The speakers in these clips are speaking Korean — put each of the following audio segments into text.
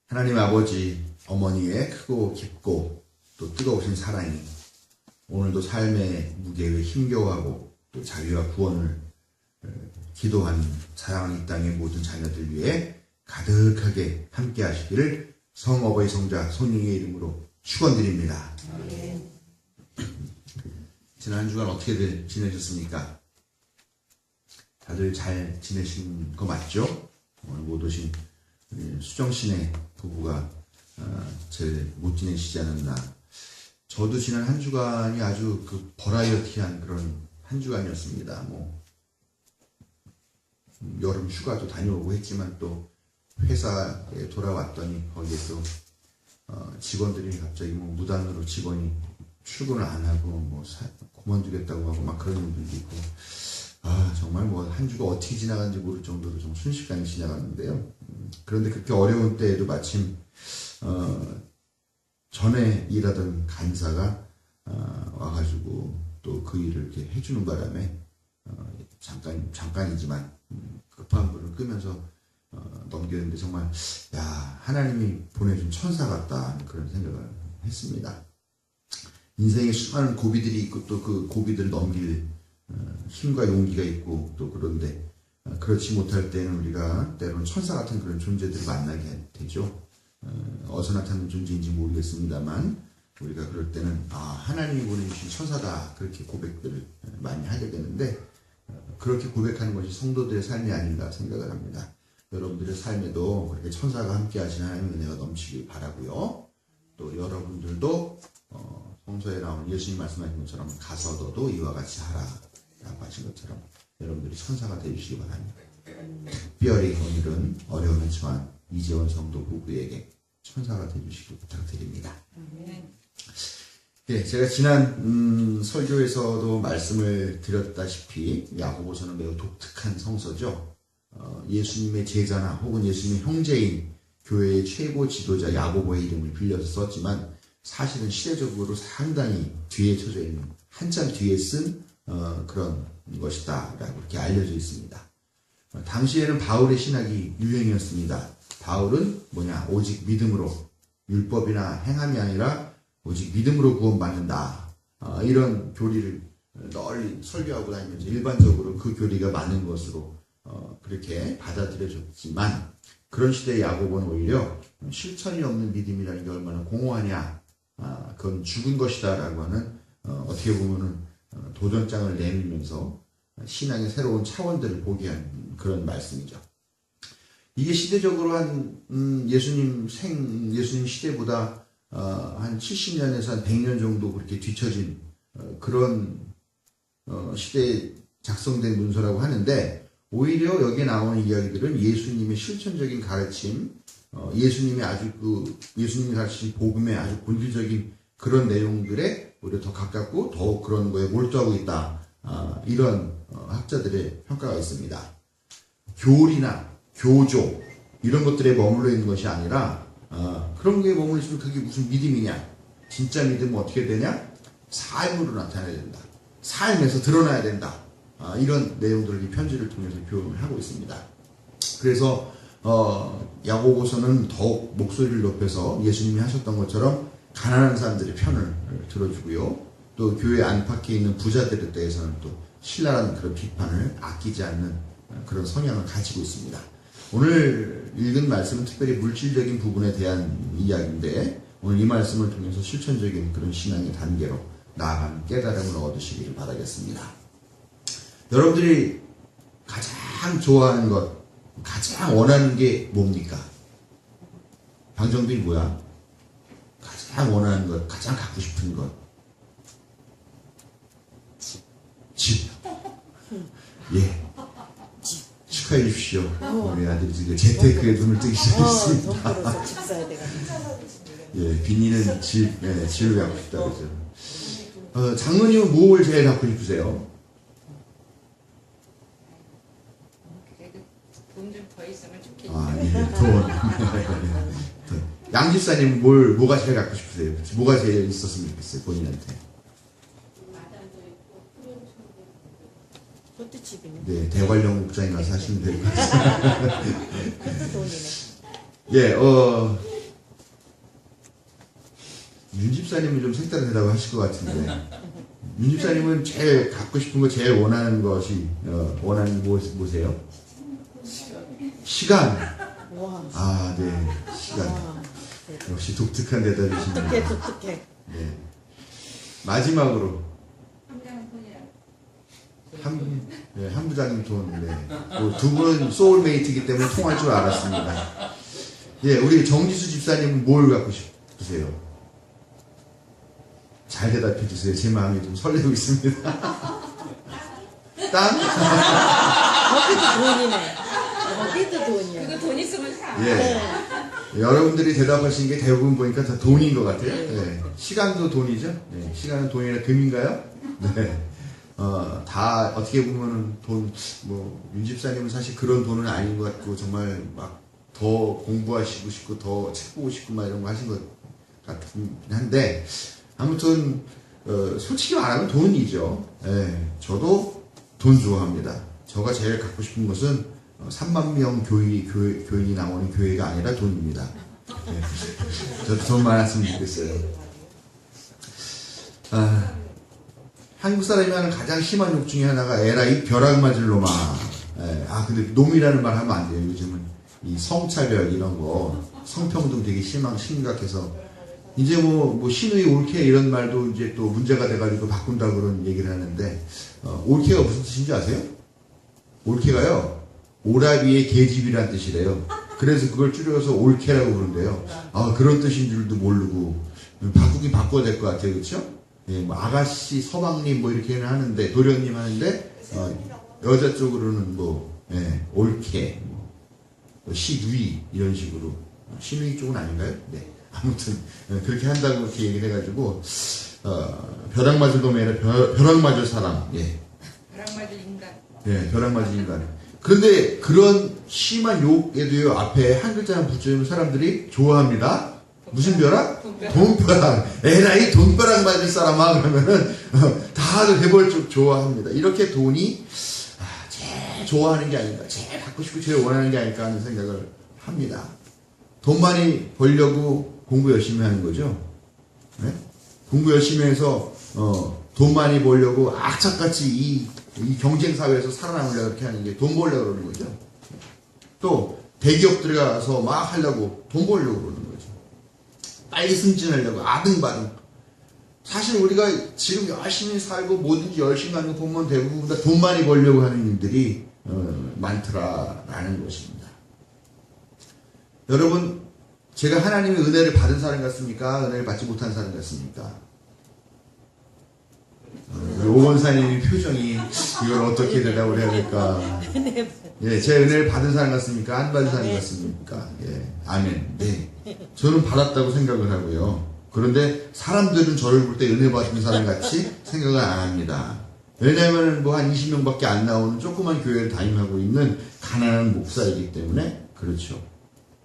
하나님 아버지, 어머니의 크고 깊고 또 뜨거우신 사랑이 오늘도 삶의 무게에 힘겨워하고 또 자유와 구원을 기도하는 사랑하는 이 땅의 모든 자녀들 위해 가득하게 함께 하시기를 성어버이 성자 성령의 이름으로 축원드립니다. 지난 한 주간 어떻게들 지내셨습니까? 다들 잘 지내신 거 맞죠? 오늘 못 오신 수정씨네 부부가 제일 못 지내시지 않았나. 저도 지난 한 주간이 아주 버라이어티한 그런 한 주간이었습니다. 여름 휴가도 다녀오고 했지만 또 회사에 돌아왔더니 거기에 또 직원들이 갑자기 무단으로 직원이 출근을 안 하고 그만두겠다고 하고 막 그런 분들도 있고, 정말 한 주가 어떻게 지나갔는지 모를 정도로 좀 순식간에 지나갔는데요. 그런데 그렇게 어려운 때에도 마침 전에 일하던 간사가 와가지고 또 그 일을 이렇게 해주는 바람에 잠깐이지만 급한 불을 끄면서 넘겼는데 정말 하나님이 보내준 천사 같다 하는 그런 생각을 했습니다. 인생에 수많은 고비들이 있고 또 그 고비들을 넘길 힘과 용기가 있고 또 그런데 그렇지 못할 때는 우리가 때로는 천사 같은 그런 존재들을 만나게 되죠. 어디서 나타나는 존재인지 모르겠습니다만 우리가 그럴 때는 하나님이 보내주신 천사다 그렇게 고백들을 많이 하게 되는데, 그렇게 고백하는 것이 성도들의 삶이 아닌가 생각을 합니다. 여러분들의 삶에도 그렇게 천사가 함께 하신 하나님의 은혜가 넘치길 바라고요. 또 여러분들도 성서에 나오는 예수님 말씀하신 것처럼 가서 너도 이와 같이 하라 라고 하신 것처럼 여러분들이 천사가 되주시기 바랍니다. 특별히 오늘은 어려움이지만 이재원 성도 부부에게 천사가 되주시길 부탁드립니다. 제가 지난 설교에서도 말씀을 드렸다시피 야고보서는 매우 독특한 성서죠. 예수님의 제자나 혹은 예수님의 형제인 교회의 최고 지도자 야고보의 이름을 빌려서 썼지만 사실은 시대적으로 상당히 뒤에 쳐져 있는, 한참 뒤에 쓴 그런 것이다 라고 이렇게 알려져 있습니다. 당시에는 바울의 신학이 유행이었습니다. 바울은 오직 믿음으로, 율법이나 행함이 아니라 오직 믿음으로 구원받는다, 이런 교리를 널리 설교하고 다니면서 일반적으로 그 교리가 맞는 것으로 그렇게 받아들여졌지만, 그런 시대의 야고보는 오히려 실천이 없는 믿음이라는 게 얼마나 공허하냐, 그건 죽은 것이다 라고 하는 어떻게 보면은 도전장을 내밀면서 신앙의 새로운 차원들을 보게 한 그런 말씀이죠. 이게 시대적으로 예수님 시대보다 한 70년에서 한 100년 정도 그렇게 뒤처진 그런 시대에 작성된 문서라고 하는데, 오히려 여기에 나오는 이야기들은 예수님의 실천적인 가르침, 예수님이 가르치신 복음의 아주 본질적인 그런 내용들에 오히려 더 가깝고 더 그런 거에 몰두하고 있다, 이런 학자들의 평가가 있습니다. 교리나 교조 이런 것들에 머물러 있는 것이 아니라 그런 게 머물러 있으면 그게 무슨 믿음이냐, 진짜 믿음은 어떻게 되냐, 삶으로 나타나야 된다, 삶에서 드러나야 된다, 이런 내용들을 이 편지를 통해서 교훈을 하고 있습니다. 그래서 야고보서는 더욱 목소리를 높여서 예수님이 하셨던 것처럼 가난한 사람들의 편을 들어주고요, 또 교회 안팎에 있는 부자들에 대해서는 또 신랄한 그런 비판을 아끼지 않는 그런 성향을 가지고 있습니다. 오늘 읽은 말씀은 특별히 물질적인 부분에 대한 이야기인데, 오늘 이 말씀을 통해서 실천적인 그런 신앙의 단계로 나아가는 깨달음을 얻으시기를 바라겠습니다. 여러분들이 가장 좋아하는 것, 가장 원하는 게 뭡니까? 방정빈이 뭐야? 가장 원하는 것, 가장 갖고 싶은 것. 집. 예. 축하해 주십시오. 우리 아들이 지금 재테크에 눈을 뜨기 시작했습니다. 예, 빈이는 집을 갖고 싶다 그러죠. 장모님은 뭘 제일 갖고 싶으세요? 돈 좀 더 있으면 좋겠네요. 돈. 양 집사님은 뭐가 제일 갖고 싶으세요? 뭐가 제일 있었으면 좋겠어요, 본인한테? 그것도 집이네. 네, 대관령 목장에 가서 하시면 될 것 같습니다. 그것도 돈이네. 예, 윤 집사님은 좀 색다른 대답을 하실 것 같은데, 윤 집사님은 제일 갖고 싶은 거, 제일 원하는 것이, 원하는 뭐세요? 시간. 아, 네. 시간. 역시 독특한 대답이십니다. 독특해. 네. 마지막으로. 한 부장님 돈. 네. 두 분은 소울메이트이기 때문에 통할 줄 알았습니다. 예, 우리 정지수 집사님은 뭘 갖고 싶으세요? 잘 대답해 주세요. 제 마음이 좀 설레고 있습니다. 땅? 거기도 돈이네. 거기도 돈이야. 그거 돈 있으면 사. 예. 네. 여러분들이 대답하신 게 대부분 보니까 다 돈인 것 같아요. 예. 시간도 돈이죠. 예. 시간은 돈이나 금인가요? 네. 다 어떻게 보면은 돈, 윤 집사님은 사실 그런 돈은 아닌 것 같고, 정말 막 더 공부하시고 싶고, 더 책 보고 싶고, 막 이런 거 하신 것 같긴 한데, 아무튼, 솔직히 말하면 돈이죠. 예. 저도 돈 좋아합니다. 제가 제일 갖고 싶은 것은 3만 명 교인이 나오는 교회가 아니라 돈입니다. 예. 저도 돈 많았으면 좋겠어요. 한국 사람이 하는 가장 심한 욕 중에 하나가 에라이 벼락 맞을 놈아. 예. 근데 놈이라는 말 하면 안 돼요. 요즘은 이 성차별 이런 거, 성평등 되게 심각해서 이제 신의 옳게 이런 말도 이제 또 문제가 돼가지고 바꾼다고 그런 얘기를 하는데, 옳게가 무슨 뜻인지 아세요? 옳게가요, 오라비의 계집이란 뜻이래요. 그래서 그걸 줄여서 옳게라고 부른대요. 그런 뜻인 줄도 모르고, 바꾸긴 바꿔야 될 것 같아요. 그쵸? 예, 아가씨, 서방님 이렇게는 하는데, 도련님 하는데, 여자 쪽으로는 옳게, 시누이, 이런 식으로. 시누이 쪽은 아닌가요? 네. 아무튼, 그렇게 한다고 이렇게 얘기를 해가지고, 벼락 맞을 놈이 아니라 벼락 맞을 사람. 예. 벼락 맞을 인간. 예, 벼락 맞을 인간. 그런데 그런 심한 욕에도요, 앞에 한 글자만 붙여주면 사람들이 좋아합니다. 무슨 벼락? 돈벼락. 에라이 돈벼락 맞을 사람아. 그러면은, 다들 해벌쭉 좋아합니다. 이렇게 돈이, 제일 좋아하는 게 아닌가, 제일 갖고 싶고 제일 원하는 게 아닐까 하는 생각을 합니다. 돈 많이 벌려고 공부 열심히 하는 거죠. 네? 공부 열심히 해서 돈 많이 벌려고 악착같이 이 경쟁 사회에서 살아남으려고 그렇게 하는 게 돈 벌려고 그러는 거죠. 또 대기업 들어가서 막 하려고 돈 벌려고 그러는 거죠. 빨리 승진하려고 아등바등. 사실 우리가 지금 열심히 살고 뭐든지 열심히 하는 거 보면 대부분 다 돈 많이 벌려고 하는 일들이 많더라라는 것입니다. 여러분, 제가 하나님의 은혜를 받은 사람 같습니까? 은혜를 받지 못한 사람 같습니까? 오건사님의 표정이 이걸 어떻게 대답을 해야 될까? 예, 제 은혜를 받은 사람 같습니까? 안 받은 사람 같습니까? 예, 아멘. 네, 저는 받았다고 생각을 하고요. 그런데 사람들은 저를 볼 때 은혜 받은 사람 같이 생각을 안 합니다. 왜냐하면 한 20명밖에 안 나오는 조그만 교회를 담임하고 있는 가난한 목사이기 때문에 그렇죠.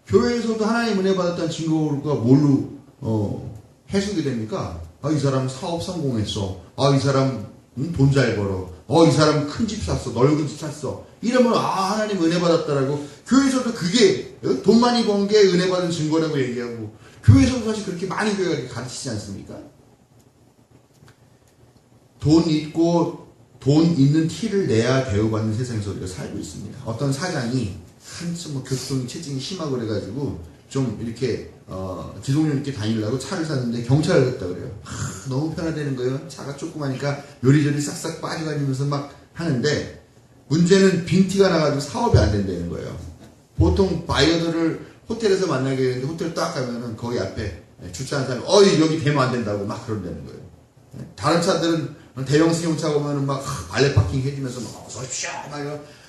교회에서도 하나님 은혜 받았다는 증거가 뭘로 해석이 됩니까? 이 사람 사업 성공했어. 이 사람 돈 잘 벌어. 이 사람 큰 집 샀어. 넓은 집 샀어. 이러면 하나님 은혜 받았다라고, 교회에서도 그게 돈 많이 번 게 은혜 받은 증거라고 얘기하고, 교회에서도 사실 그렇게 많은 교회가 이렇게 가르치지 않습니까? 돈 있고 돈 있는 티를 내야 대우받는 세상에서 우리가 살고 있습니다. 어떤 사장이 한참 교통이 체증이 심하고 그래가지고 좀 이렇게 기독령 있게 다니려고 차를 샀는데 경찰을 했다 그래요. 너무 편하다는 거예요. 차가 조그마니까 요리조리 싹싹 빠져다니면서 막 하는데, 문제는 빈티가 나가지고 사업이 안 된다는 거예요. 보통 바이어들을 호텔에서 만나게 되는데, 호텔 딱 가면은 거기 앞에 주차한 사람이 여기 대면 안 된다고 막 그런다는 거예요. 다른 차들은 대형 승용차 보면은 막 발레 파킹 해주면서 막 어서오십시오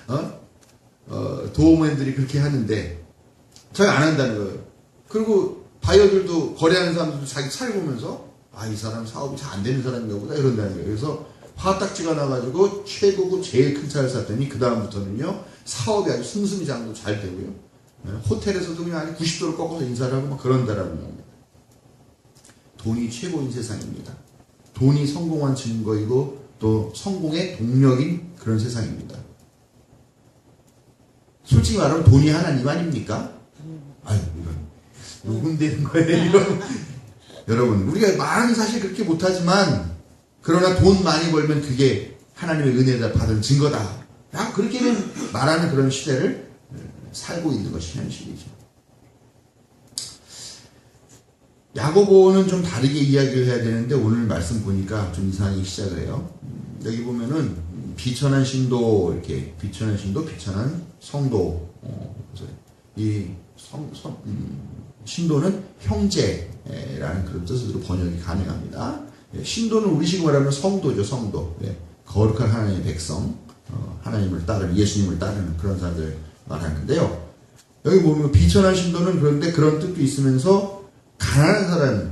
막 도어맨들이 그렇게 하는데 저희 안 한다는 거예요. 그리고 바이어들도 거래하는 사람들도 자기 차를 보면서 이 사람 사업이 잘 안 되는 사람인가 보다 이런다는 거예요. 그래서 화딱지가 나가지고 최고고 제일 큰 차를 샀더니 그 다음부터는요 사업이 아주 승승장구 잘 되고요. 호텔에서도 그냥 아주 90도를 꺾어서 인사를 하고 막 그런다라는 겁니다. 돈이 최고인 세상입니다. 돈이 성공한 증거이고 또 성공의 동력인 그런 세상입니다. 솔직히 말하면 돈이 하나님 아닙니까? 이런 녹음되는 거예요. 이런 여러분, 우리가 말은 사실 그렇게 못하지만, 그러나 돈 많이 벌면 그게 하나님의 은혜를 받은 증거다. 라고 그렇게는 말하는 그런 시대를 살고 있는 것이 현실이죠. 야고보는 좀 다르게 이야기를 해야 되는데, 오늘 말씀 보니까 좀 이상하게 시작을 해요. 여기 보면은, 비천한 신도, 이렇게, 비천한 신도, 비천한 성도, 그래서 이 신도는 형제라는 그런 뜻으로 번역이 가능합니다. 신도는 우리식으로 말하면 성도죠, 성도. 거룩한 하나님의 백성, 하나님을 따르는, 예수님을 따르는 그런 사람들 말하는데요. 여기 보면 비천한 신도는 그런데 그런 뜻도 있으면서 가난한 사람을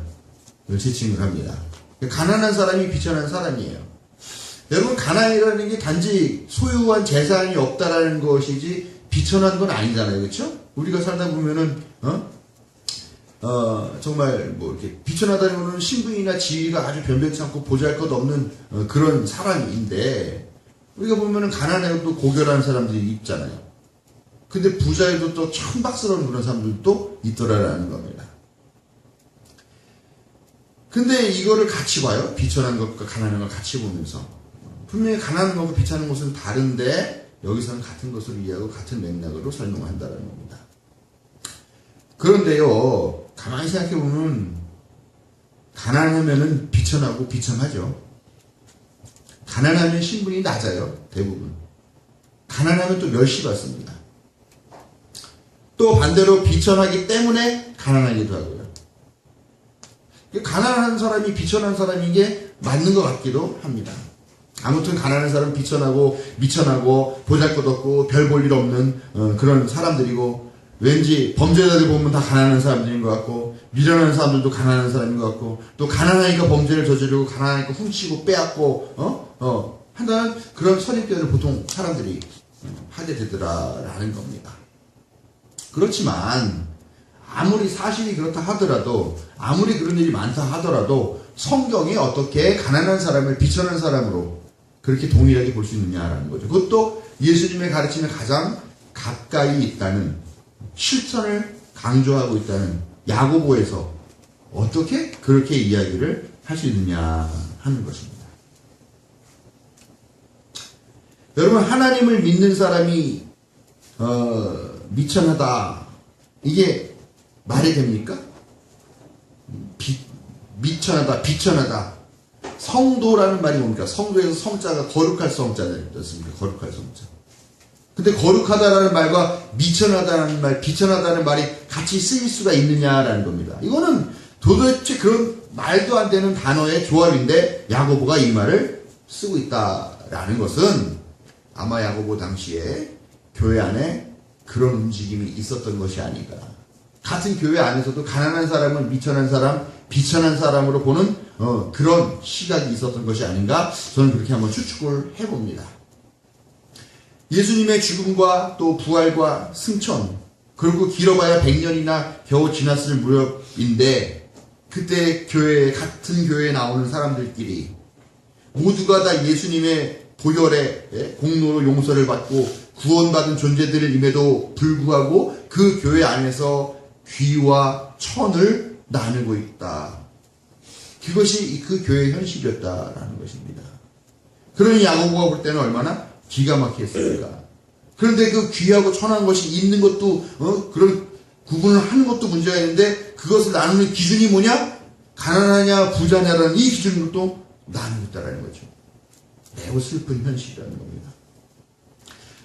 지칭을 합니다. 가난한 사람이 비천한 사람이에요. 여러분, 가난이라는 게 단지 소유한 재산이 없다라는 것이지 비천한 건 아니잖아요. 그렇죠? 우리가 살다 보면은 정말 뭐 이렇게 비천하다는 거는 신분이나 지위가 아주 변변치 않고 보잘것없는 그런 사람인데, 우리가 보면은 가난하고 또 고결한 사람들이 있잖아요. 근데 부자에도 또 천박스러운 그런 사람들도 있더라라는 겁니다. 근데 이거를 같이 봐요. 비천한 것과 가난한 걸 같이 보면서. 분명히 가난한 것과 비천한 것은 다른데, 여기서는 같은 것을 이해하고 같은 맥락으로 설명한다는 겁니다. 그런데요, 가만히 생각해보면, 가난하면은 비천하고 비참하죠. 가난하면 신분이 낮아요, 대부분. 가난하면 또 멸시받습니다. 또 반대로 비천하기 때문에 가난하기도 하고요. 가난한 사람이 비천한 사람인 게 맞는 것 같기도 합니다. 아무튼 가난한 사람은 비천하고 미천하고 보잘것없고 별 볼 일 없는 그런 사람들이고, 왠지 범죄자들 보면 다 가난한 사람들인 것 같고, 미련한 사람들도 가난한 사람인 것 같고, 또 가난하니까 범죄를 저지르고 가난하니까 훔치고 빼앗고 한다는 그런 선입견을 보통 사람들이 하게 되더라라는 겁니다. 그렇지만 아무리 사실이 그렇다 하더라도, 아무리 그런 일이 많다 하더라도 성경이 어떻게 가난한 사람을 비천한 사람으로 그렇게 동일하게 볼 수 있느냐라는 거죠. 그것도 예수님의 가르침에 가장 가까이 있다는, 실천을 강조하고 있다는 야고보에서 어떻게 그렇게 이야기를 할 수 있느냐 하는 것입니다. 여러분, 하나님을 믿는 사람이 미천하다, 이게 말이 됩니까? 미천하다, 비천하다. 성도라는 말이 뭡니까? 성도에서 성자가 거룩할 성자였습니다. 거룩할 성자. 근데 거룩하다라는 말과 미천하다는 말, 비천하다는 말이 같이 쓰일 수가 있느냐라는 겁니다. 이거는 도대체 그런 말도 안 되는 단어의 조합인데, 야고보가 이 말을 쓰고 있다라는 것은 아마 야고보 당시에 교회 안에 그런 움직임이 있었던 것이 아닌가. 같은 교회 안에서도 가난한 사람은 미천한 사람, 비천한 사람으로 보는 그런 시각이 있었던 것이 아닌가, 저는 그렇게 한번 추측을 해봅니다. 예수님의 죽음과 또 부활과 승천, 그리고 길어봐야 100년이나 겨우 지났을 무렵인데, 그때 같은 교회에 나오는 사람들끼리 모두가 다 예수님의 보혈의 공로로 용서를 받고 구원받은 존재들임에도 불구하고 그 교회 안에서 귀와 천을 나누고 있다. 그것이 그 교회의 현실이었다라는 것입니다. 그러니 야고보가 볼 때는 얼마나 기가 막혔습니까? 그런데 그 귀하고 천한 것이 있는 것도 그런 구분을 하는 것도 문제가 있는데, 그것을 나누는 기준이 뭐냐? 가난하냐 부자냐라는 이 기준으로 또 나누고 있다는 거죠. 매우 슬픈 현실이라는 겁니다.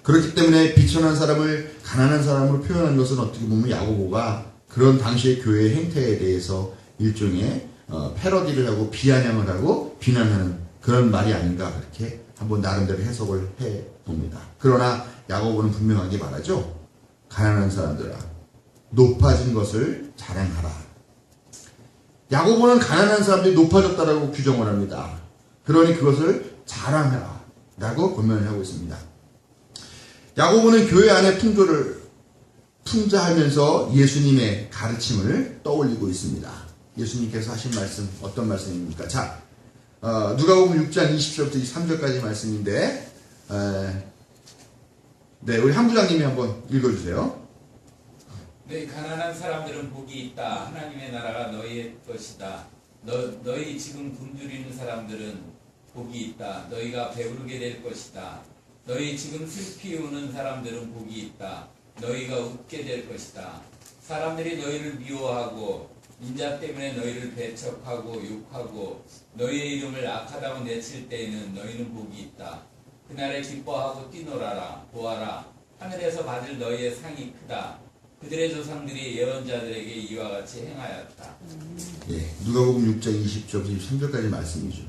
그렇기 때문에 비천한 사람을 가난한 사람으로 표현한 것은 어떻게 보면 야고보가 그런 당시의 교회의 행태에 대해서 일종의 패러디를 하고 비아냥을 하고 비난하는 그런 말이 아닌가, 그렇게 한번 나름대로 해석을 해봅니다. 그러나 야고보는 분명하게 말하죠. 가난한 사람들아, 높아진 것을 자랑하라. 야고보는 가난한 사람들이 높아졌다라고 규정을 합니다. 그러니 그것을 자랑하라 라고 권면을 하고 있습니다. 야고보는 교회 안의 풍조를 풍자하면서 예수님의 가르침을 떠올리고 있습니다. 예수님께서 하신 말씀, 어떤 말씀입니까? 자, 누가복음 6장 20절부터 23절까지 말씀인데, 네, 우리 한 부장님이 한번 읽어주세요. 네, 가난한 사람들은 복이 있다. 하나님의 나라가 너희의 것이다. 너희 지금 굶주리는 사람들은 복이 있다. 너희가 배부르게 될 것이다. 너희 지금 슬피 우는 사람들은 복이 있다. 너희가 웃게 될 것이다. 사람들이 너희를 미워하고 인자 때문에 너희를 배척하고 욕하고 너희의 이름을 악하다고 내칠 때에는 너희는 복이 있다. 그날에 기뻐하고 뛰놀아라. 보아라. 하늘에서 받을 너희의 상이 크다. 그들의 조상들이 예언자들에게 이와 같이 행하였다. 예, 누가복음 6장 20절부터 23절까지 말씀이죠.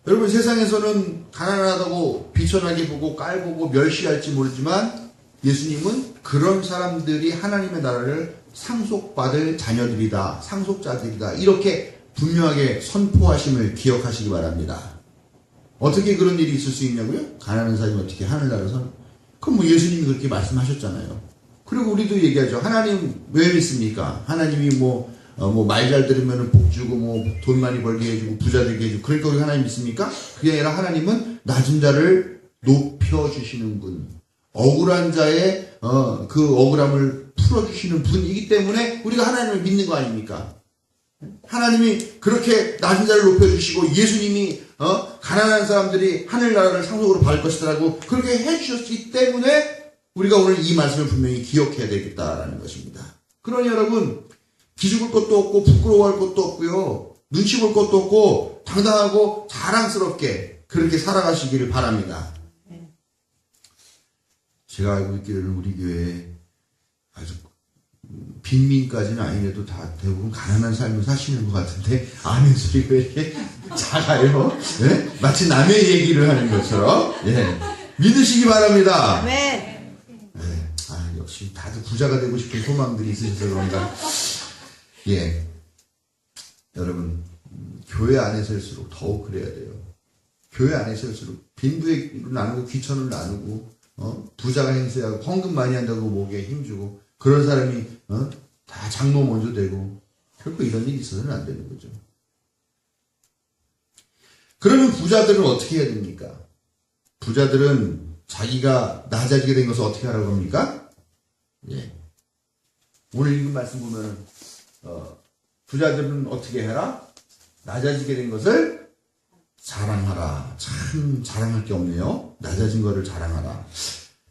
여러분, 세상에서는 가난하다고 비천하게 보고 깔보고 멸시할지 모르지만 예수님은 그런 사람들이 하나님의 나라를 상속받을 자녀들이다, 상속자들이다, 이렇게 분명하게 선포하심을 기억하시기 바랍니다. 어떻게 그런 일이 있을 수 있냐고요? 가난한 사람이 어떻게 하늘나라를 그럼 뭐 예수님이 그렇게 말씀하셨잖아요. 그리고 우리도 얘기하죠. 하나님 왜 믿습니까? 하나님이 말 잘 들으면 복 주고 돈 많이 벌게 해주고 부자 되게 해주고 그러니까 우리 하나님 믿습니까? 그게 아니라 하나님은 낮은 자를 높여주시는 분, 억울한 자의 그 억울함을 풀어주시는 분이기 때문에 우리가 하나님을 믿는 거 아닙니까? 하나님이 그렇게 낮은 자를 높여주시고 예수님이 가난한 사람들이 하늘나라를 상속으로 받을 것이라고 그렇게 해주셨기 때문에 우리가 오늘 이 말씀을 분명히 기억해야 되겠다라는 것입니다. 그러니 여러분, 기죽을 것도 없고 부끄러워할 것도 없고요, 눈치 볼 것도 없고 당당하고 자랑스럽게 그렇게 살아가시기를 바랍니다. 제가 알고 있기로는 우리 교회에 아주 빈민까지는 아니래도 다 대부분 가난한 삶을 사시는 것 같은데 아멘 소리가 이렇게 작아요. 네? 마치 남의 얘기를 하는 것처럼. 예. 믿으시기 바랍니다. 아멘. 네. 역시 다들 부자가 되고 싶은 소망들이 있으셔서 그런가. 예. 여러분, 교회 안에서일수록 더욱 그래야 돼요. 교회 안에서일수록 빈부를 나누고 귀천을 나누고 부자가 행세하고 헌금 많이 한다고 목에 힘주고 그런 사람이 다 장로 먼저 되고 결코 이런 일이 있어서는 안 되는 거죠. 그러면 부자들은 어떻게 해야 됩니까? 부자들은 자기가 낮아지게 된 것을 어떻게 하라고 합니까? 예. 오늘 읽은 말씀 보면은 부자들은 어떻게 해라? 낮아지게 된 것을 자랑하라. 참 자랑할 게 없네요. 낮아진 것을 자랑하라.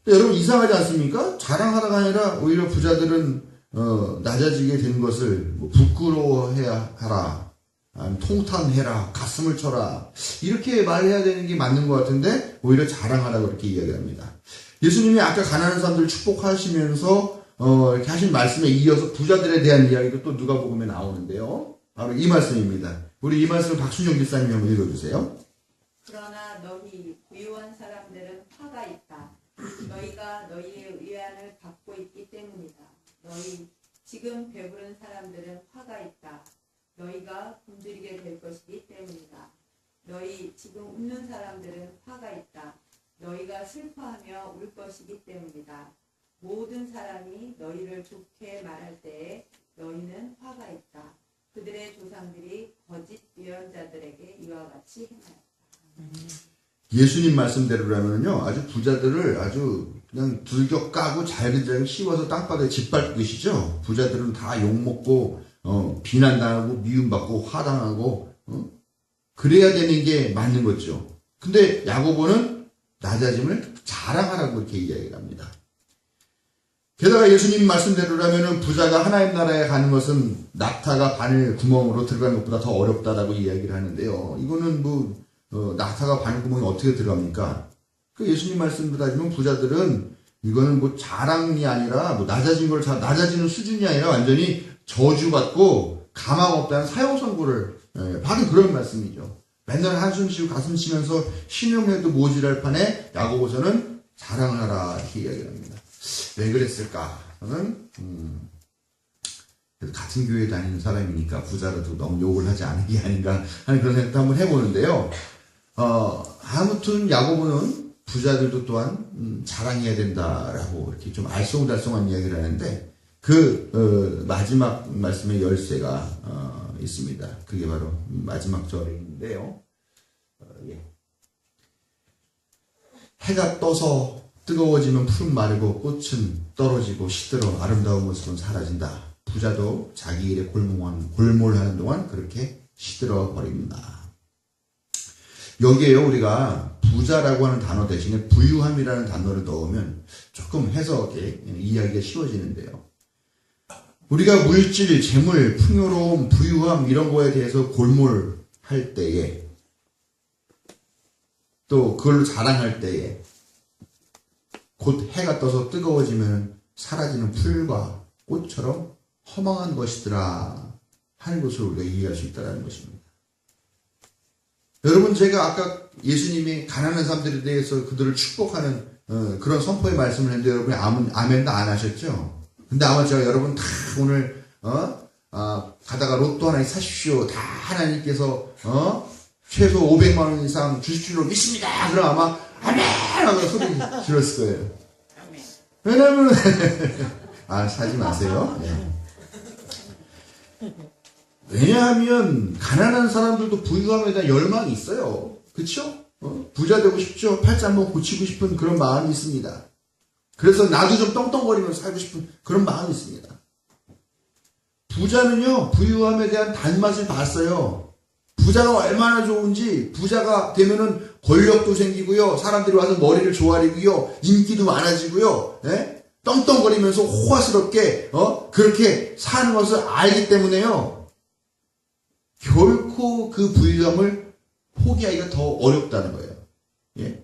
여러분 이상하지 않습니까? 자랑하라가 아니라 오히려 부자들은 낮아지게 된 것을 부끄러워해야 하라, 통탄해라, 가슴을 쳐라 이렇게 말해야 되는 게 맞는 것 같은데 오히려 자랑하라고 그렇게 이야기합니다. 예수님이 아까 가난한 사람들을 축복하시면서 이렇게 하신 말씀에 이어서 부자들에 대한 이야기도 또 누가복음에 나오는데요. 바로 이 말씀입니다. 우리 이 말씀을 박순영 집사님이 한번 읽어주세요. 그러나 너희 부유한 사람들은 화가 있다. 너희가 너희의 위안을 받고 있기 때문이다. 너희 지금 배부른 사람들은 화가 있다. 너희가 굶주리게 될 것이기 때문이다. 너희 지금 웃는 사람들은 화가 있다. 너희가 슬퍼하며 울 것이기 때문이다. 모든 사람이 너희를 좋게 말할 때에 너희는 화가 있다. 그들의 조상들이 거짓 예언자들에게 이와 같이 행하였다. 예수님 말씀대로라면요, 아주 부자들을 아주 그냥 둘격 까고 잘근잘근 씌워서 땅바닥에 짓밟고 계시죠? 부자들은 다 욕먹고, 비난당하고, 미움받고, 화당하고, 그래야 되는 게 맞는 거죠. 근데 야고보는 낮아짐을 자랑하라고 이렇게 이야기를 합니다. 게다가 예수님 말씀대로라면은 부자가 하나님 나라에 가는 것은 낙타가 바늘 구멍으로 들어가는 것보다 더 어렵다라고 이야기를 하는데요. 이거는 낙타가 바늘 구멍에 어떻게 들어갑니까? 그 예수님 말씀대로 따지면 부자들은 이거는 자랑이 아니라 낮아지는 수준이 아니라 완전히 저주받고 가망 없다는 사형 선고를 받은 그런 말씀이죠. 맨날 한숨 쉬고 가슴 쉬면서 신용해도 모질할 판에 야고보서는 자랑하라 이렇게 이야기를 합니다. 왜 그랬을까? 저는 같은 교회 다니는 사람이니까 부자라도 너무 욕을 하지 않은 게 아닌가 하는 그런 생각도 한번 해보는데요. 아무튼 야고보는 부자들도 또한 자랑해야 된다라고 이렇게 좀 알쏭달쏭한 이야기를 하는데 그 마지막 말씀의 열쇠가 있습니다. 그게 바로 마지막 절인데요. 해가 떠서 뜨거워지면 푸른 마르고 꽃은 떨어지고 시들어 아름다운 모습은 사라진다. 부자도 자기 일에 골몰하는 동안 그렇게 시들어 버립니다. 여기에요, 우리가 부자라고 하는 단어 대신에 부유함이라는 단어를 넣으면 조금 해석에 이야기가 쉬워지는데요. 우리가 물질, 재물, 풍요로움, 부유함 이런 거에 대해서 골몰할 때에, 또 그걸로 자랑할 때에 곧 해가 떠서 뜨거워지면 사라지는 풀과 꽃처럼 허망한 것이더라 하는 것을 우리가 이해할 수 있다는 것입니다. 여러분, 제가 아까 예수님이 가난한 사람들에 대해서 그들을 축복하는 그런 선포의 말씀을 했는데 여러분이 아멘도 안 하셨죠? 근데 아마 제가 여러분 다 오늘 가다가 로또 하나 사십시오. 다 하나님께서 최소 500만 원 이상 주실 줄로 믿습니다. 그럼 아마 아멘 하고 소리 질렀을 거예요. 왜냐면 사지 마세요. 네. 왜냐하면 가난한 사람들도 부유함에 대한 열망이 있어요. 그렇죠? 부자 되고 싶죠. 팔자 한번 고치고 싶은 그런 마음이 있습니다. 그래서 나도 좀 떵떵거리면서 살고 싶은 그런 마음이 있습니다. 부자는요, 부유함에 대한 단맛을 봤어요. 부자가 얼마나 좋은지, 부자가 되면은 권력도 생기고요, 사람들이 와서 머리를 조아리고요, 인기도 많아지고요, 예? 떵떵거리면서 호화스럽게 그렇게 사는 것을 알기 때문에요, 결코 그 부유함을 포기하기가 더 어렵다는 거예요. 예?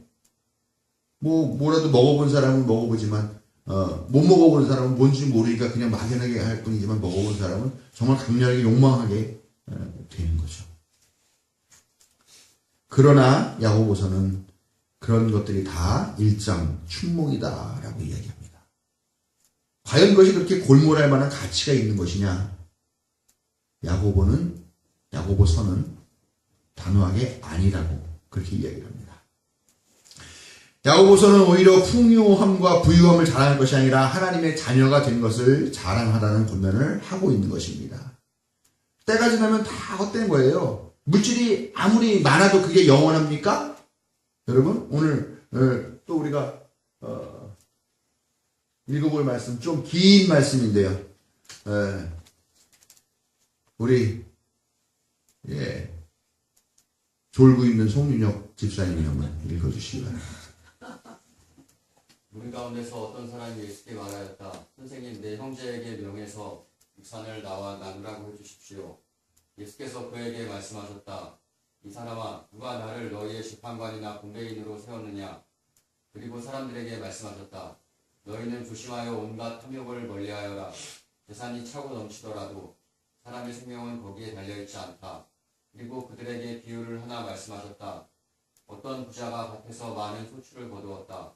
뭐라도 먹어본 사람은 먹어보지만 못 먹어본 사람은 뭔지 모르니까 그냥 막연하게 할 뿐이지만, 먹어본 사람은 정말 강렬하게 욕망하게 되는 거죠. 그러나 야고보서는 그런 것들이 다 일장 춘몽이다라고 이야기합니다. 과연 그것이 그렇게 골몰할 만한 가치가 있는 것이냐? 야고보서는 단호하게 아니라고 그렇게 이야기를 합니다. 야고보서는 오히려 풍요함과 부유함을 자랑할 것이 아니라 하나님의 자녀가 된 것을 자랑하라는 권면을 하고 있는 것입니다. 때가 지나면 다 헛된 거예요. 물질이 아무리 많아도 그게 영원합니까? 여러분, 오늘 또 우리가 읽어볼 말씀, 좀 긴 말씀인데요. 우리 졸고 있는 송윤혁 집사님이 한번 읽어주시기 바랍니다. 우리 가운데서 어떤 사람이 예수께 말하였다. 선생님, 내 형제에게 명해서 유산을 나와 나누라고 해주십시오. 예수께서 그에게 말씀하셨다. 이 사람아, 누가 나를 너희의 재판관이나 공배인으로 세웠느냐? 그리고 사람들에게 말씀하셨다. 너희는 조심하여 온갖 탐욕을 멀리하여라. 재산이 차고 넘치더라도 사람의 생명은 거기에 달려있지 않다. 그리고 그들에게 비유를 하나 말씀하셨다. 어떤 부자가 밭에서 많은 소출을 거두었다.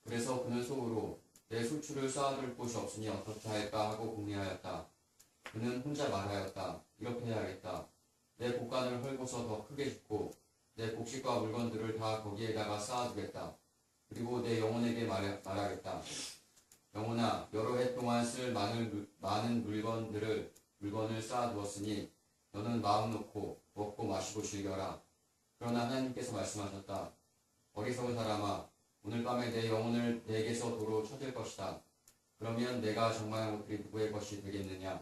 그래서 그는 속으로 내 소출을 쌓아둘 곳이 없으니 어떻게 할까 하고 궁리하였다. 그는 혼자 말하였다. 이렇게 해야겠다. 내 곡간을 헐고서 더 크게 짓고 내 곡식과 물건들을 다 거기에다가 쌓아두겠다. 그리고 내 영혼에게 말하겠다. 영혼아, 여러 해 동안 쓸 많은 물건을 쌓아두었으니 너는 마음 놓고 먹고 마시고 즐겨라. 그러나 하나님께서 말씀하셨다. 어리석은 사람아, 오늘 밤에 내 영혼을 내게서 도로 쳐질 것이다. 그러면 내가 정말 그리 누구의 것이 되겠느냐?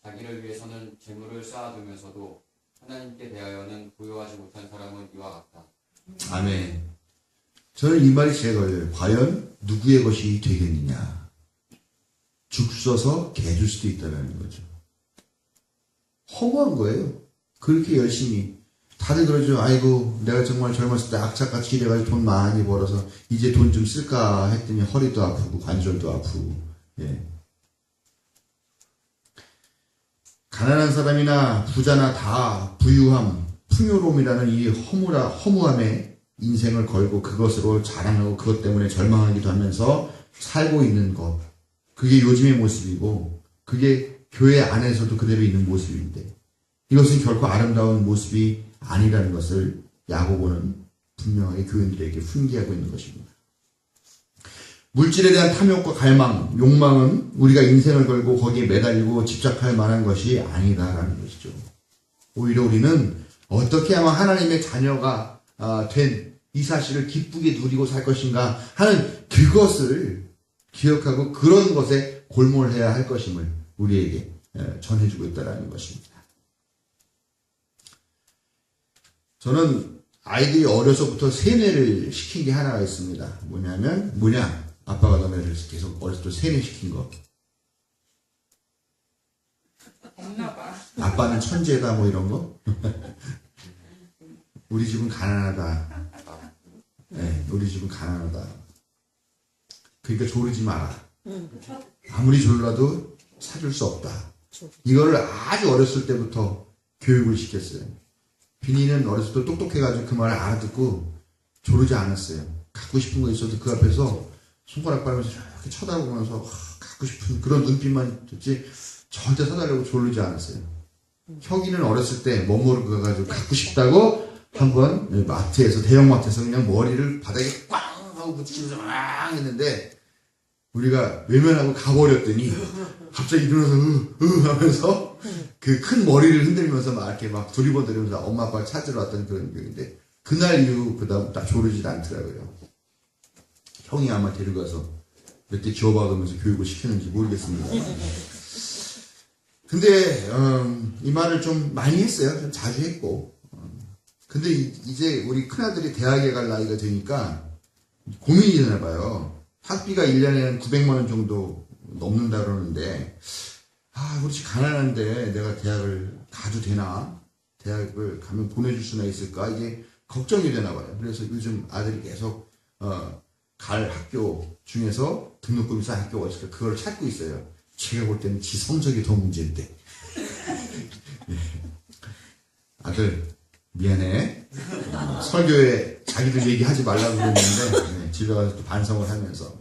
자기를 위해서는 재물을 쌓아두면서도 하나님께 대하여는 부유하지 못한 사람은 이와 같다. 아멘. 저는 이 말이 제일 걸려요. 과연 누구의 것이 되겠느냐? 죽 써서 개 줄 수도 있다는 거죠. 허무한 거예요. 그렇게 열심히. 다들 그러죠. 아이고, 내가 정말 젊었을 때 악착같이 일해가지고 돈 많이 벌어서 이제 돈 좀 쓸까 했더니 허리도 아프고 관절도 아프고. 예. 가난한 사람이나 부자나 다 부유함, 풍요로움이라는 이 허무함에 인생을 걸고 그것으로 자랑하고 그것 때문에 절망하기도 하면서 살고 있는 것. 그게 요즘의 모습이고, 그게 교회 안에서도 그대로 있는 모습인데, 이것은 결코 아름다운 모습이 아니라는 것을 야고보는 분명하게 교인들에게 훈계하고 있는 것입니다. 물질에 대한 탐욕과 갈망, 욕망은 우리가 인생을 걸고 거기에 매달리고 집착할 만한 것이 아니다라는 것이죠. 오히려 우리는 어떻게 하면 하나님의 자녀가 된 이 사실을 기쁘게 누리고 살 것인가 하는 그것을 기억하고 그런 것에 골몰해야 할 것임을 우리에게 전해주고 있다는 것입니다. 저는 아이들이 어려서부터 세뇌를 시킨 게 하나가 있습니다. 뭐냐? 아빠가 너네를 계속 어렸을 때 세뇌시킨 거. 없나 봐. 아빠는 천재다 뭐 이런 거. 우리 집은 가난하다. 네, 우리 집은 가난하다. 그러니까 조르지 마라. 아무리 졸라도 사줄 수 없다. 이거를 아주 어렸을 때부터 교육을 시켰어요. 빈이는 어렸을 때 똑똑해가지고 그 말을 알아듣고 조르지 않았어요. 갖고 싶은 거 있어도 그 앞에서 손가락 빨면서 이렇게 쳐다보면서 갖고 싶은 그런 눈빛만 듣지 절대 사달라고 조르지 않았어요. 혁이는 어렸을 때 멋모르고 가가지고 갖고 싶다고 한번 마트에서 대형마트에서 그냥 머리를 바닥에 꽝 하고 붙이면서 막 했는데 우리가 외면하고 가버렸더니 갑자기 일어나서 하면서 그 큰 머리를 흔들면서 막 이렇게 막 두리번거리면서 엄마 아빠를 찾으러 왔던 그런 기억인데 그날 이후 그다음 딱 조르질 않더라고요. 형이 아마 데려가서 몇 대 주워박으면서 교육을 시키는지 모르겠습니다. 근데 이 말을 좀 많이 했어요. 좀 자주 했고. 근데 이제 우리 큰아들이 대학에 갈 나이가 되니까 고민이 되나 봐요. 학비가 1년에 900만 원 정도 넘는다 그러는데 우리 집 가난한데 내가 대학을 가도 되나? 대학을 가면 보내줄 수나 있을까? 이게 걱정이 되나 봐요. 그래서 요즘 아들이 계속 갈 학교 중에서 등록금이 싼 학교가 있을까? 그걸 찾고 있어요. 제가 볼 때는 지 성적이 더 문제인데. 아들 미안해. 설교에 자기들 얘기하지 말라고 그랬는데 집에 가서 또 반성을 하면서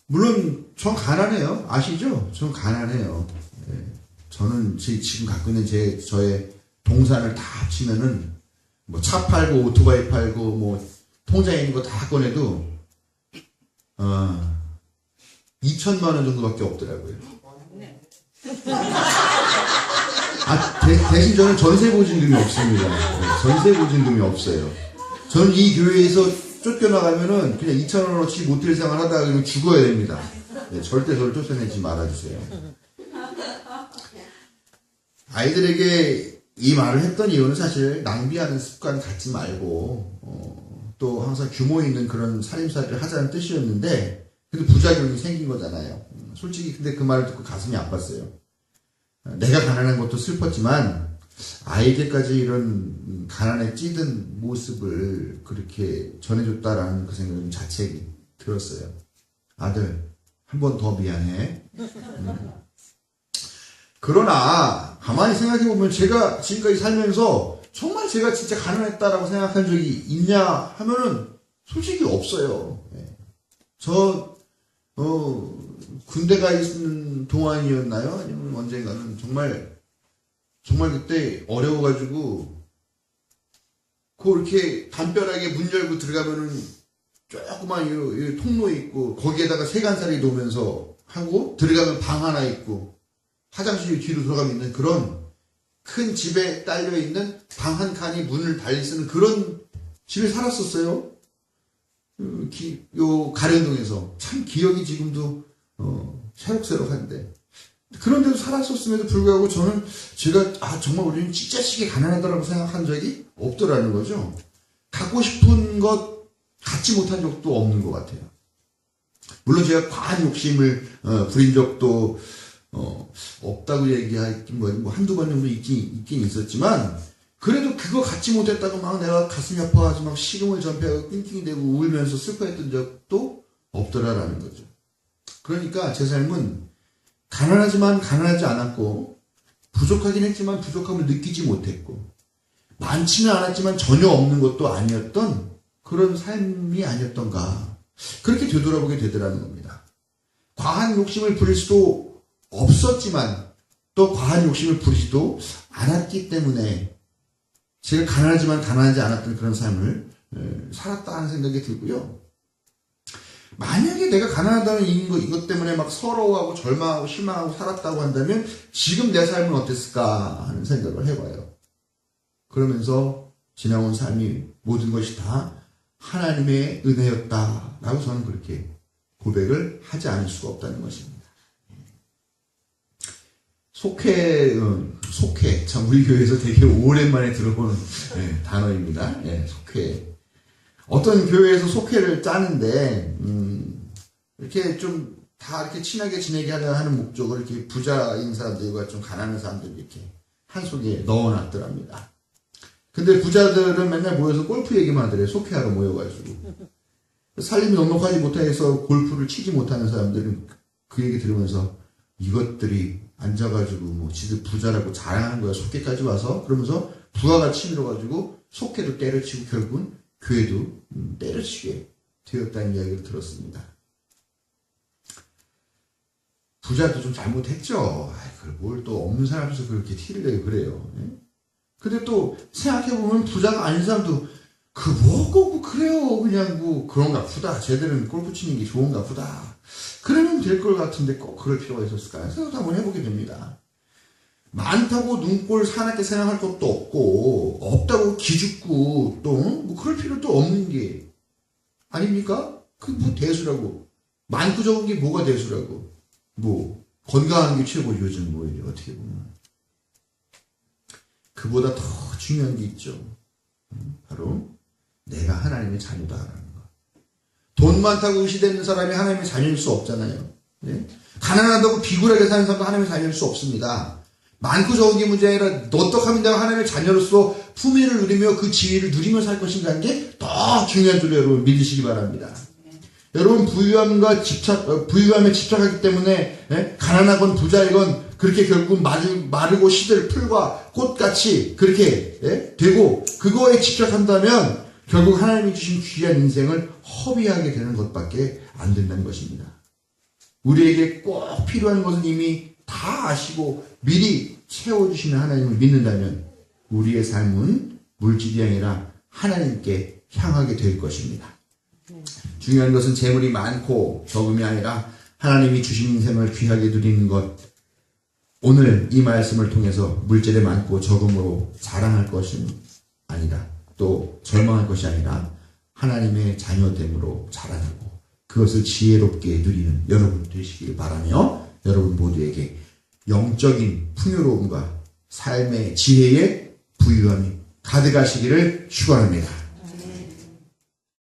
물론 전 가난해요. 아시죠? 전 가난해요. 저는 지금 갖고 있는 저의 동산을 다 합치면은 뭐 차 팔고 오토바이 팔고 뭐 통장에 있는 거 다 꺼내도 2천만 원 정도밖에 없더라고요. 대신 저는 전세보증금이 없습니다. 전세보증금이 없어요. 저는 이 교회에서 쫓겨나가면은 그냥 2,000원어치 모텔 생활 하다가 그냥 죽어야 됩니다. 절대 저를 쫓아내지 말아주세요. 아이들에게 이 말을 했던 이유는 사실 낭비하는 습관 갖지 말고 또 항상 규모 있는 그런 살림살이를 하자는 뜻이었는데 근데 부작용이 생긴 거잖아요. 솔직히 근데 그 말을 듣고 가슴이 아팠어요. 내가 가난한 것도 슬펐지만 아이에게까지 이런 가난에 찌든 모습을 그렇게 전해줬다라는 그 생각이 자책이 들었어요. 아들, 한 번 더 미안해. 그러나 가만히 생각해보면 제가 지금까지 살면서 정말 제가 진짜 가난했다라고 생각한 적이 있냐 하면은 솔직히 없어요. 군대 가 있는 동안이었나요? 아니면 언젠가는 정말 그때 어려워가지고 이렇게 담벼락에 문 열고 들어가면은 조그만 이 통로에 있고 거기에다가 세간살이 놓으면서 하고 들어가면 방 하나 있고 화장실 뒤로 들어가면 있는 그런 큰 집에 딸려 있는 방 한 칸이 문을 달리 쓰는 그런 집에 살았었어요. 요 가련동에서 참 기억이 지금도 새록새록한데 그런 데서 살았었음에도 불구하고 저는 제가 정말 우리는 찢자시게 가난하다라고 생각한 적이 없더라는 거죠. 갖고 싶은 것 갖지 못한 적도 없는 것 같아요. 물론 제가 과한 욕심을 부린 적도 없다고 얘기하긴 뭐 한두 번 정도 있긴 있었지만 그래도 그거 갖지 못했다고 막 내가 가슴이 아파가지고 막 식음을 전폐하고 낑낑이 대고 울면서 슬퍼했던 적도 없더라라는 거죠. 그러니까 제 삶은 가난하지만 가난하지 않았고 부족하긴 했지만 부족함을 느끼지 못했고 많지는 않았지만 전혀 없는 것도 아니었던 그런 삶이 아니었던가 그렇게 되돌아보게 되더라는 겁니다. 과한 욕심을 부릴 수도 없었지만 또 과한 욕심을 부리지도 않았기 때문에 제가 가난하지만 가난하지 않았던 그런 삶을 살았다 하는 생각이 들고요. 만약에 내가 가난하다는 이것 때문에 막 서러워하고 절망하고 실망하고 살았다고 한다면 지금 내 삶은 어땠을까 하는 생각을 해봐요. 그러면서 지나온 삶이 모든 것이 다 하나님의 은혜였다라고 저는 그렇게 고백을 하지 않을 수가 없다는 것입니다. 속회 속회. 참, 우리 교회에서 되게 오랜만에 들어보는 단어입니다. 속회. 어떤 교회에서 속회를 짜는데, 이렇게 좀 다 이렇게 친하게 지내게 하려 하는 목적으로 이렇게 부자인 사람들과 좀 가난한 사람들 이렇게 한 속에 넣어놨더랍니다. 근데 부자들은 맨날 모여서 골프 얘기만 하더래요. 속회하러 모여가지고. 살림이 넉넉하지 못해서 골프를 치지 못하는 사람들은 그 얘기 들으면서 이것들이 앉아가지고 뭐 지들 부자라고 자랑하는 거야. 속회까지 와서. 그러면서 부하가 치밀어가지고 속회도 때려치고 결국은 교회도 때려치게 되었다는 이야기를 들었습니다. 부자도 좀 잘못했죠. 그걸 뭘 또 없는 사람 앞에서 그렇게 티를 내고 그래요. 근데 또 생각해보면 부자가 아닌 사람도 뭐고 그래요. 그냥 뭐 그런가 보다. 쟤들은 골프 치는 게 좋은가 보다. 그러면 될 것 같은데 꼭 그럴 필요가 있었을까? 생각도 한번 해보게 됩니다. 많다고 눈꼴 사납게 생각할 것도 없고 없다고 기죽고 또 뭐 그럴 필요도 없는 게 아닙니까? 그 뭐 대수라고. 많고 적은 게 뭐가 대수라고. 뭐 건강한 게 최고죠. 요즘 뭐 이제 어떻게 보면 그보다 더 중요한 게 있죠. 바로 내가 하나님의 자녀다라는 거. 돈 많다고 의시되는 사람이 하나님의 자녀일 수 없잖아요. 가난하다고 비굴하게 사는 사람도 하나님의 자녀일 수 없습니다. 많고 적은 게 문제 아니라 어떡하면 내가 하나님의 자녀로서 품위를 누리며 그 지위를 누리며 살 것인가 하는 게 더 중요한 줄로 여러분 믿으시기 바랍니다. 여러분 부유함에 집착하기 때문에 가난하건 부자이건 그렇게 결국 마르고 시들 풀과 꽃같이 그렇게 되고 그거에 집착한다면 결국 하나님이 주신 귀한 인생을 허비하게 되는 것밖에 안 된다는 것입니다. 우리에게 꼭 필요한 것은 이미 다 아시고 미리 채워주시는 하나님을 믿는다면 우리의 삶은 물질이 아니라 하나님께 향하게 될 것입니다. 중요한 것은 재물이 많고 적음이 아니라 하나님이 주신 인생을 귀하게 누리는 것. 오늘 이 말씀을 통해서 물질에 많고 적음으로 자랑할 것은 아니라 또 절망할 것이 아니라 하나님의 자녀됨으로 자라나고 그것을 지혜롭게 누리는 여러분 되시길 바라며 여러분 모두에게 영적인 풍요로움과 삶의 지혜의 부유함이 가득하시기를 축원합니다.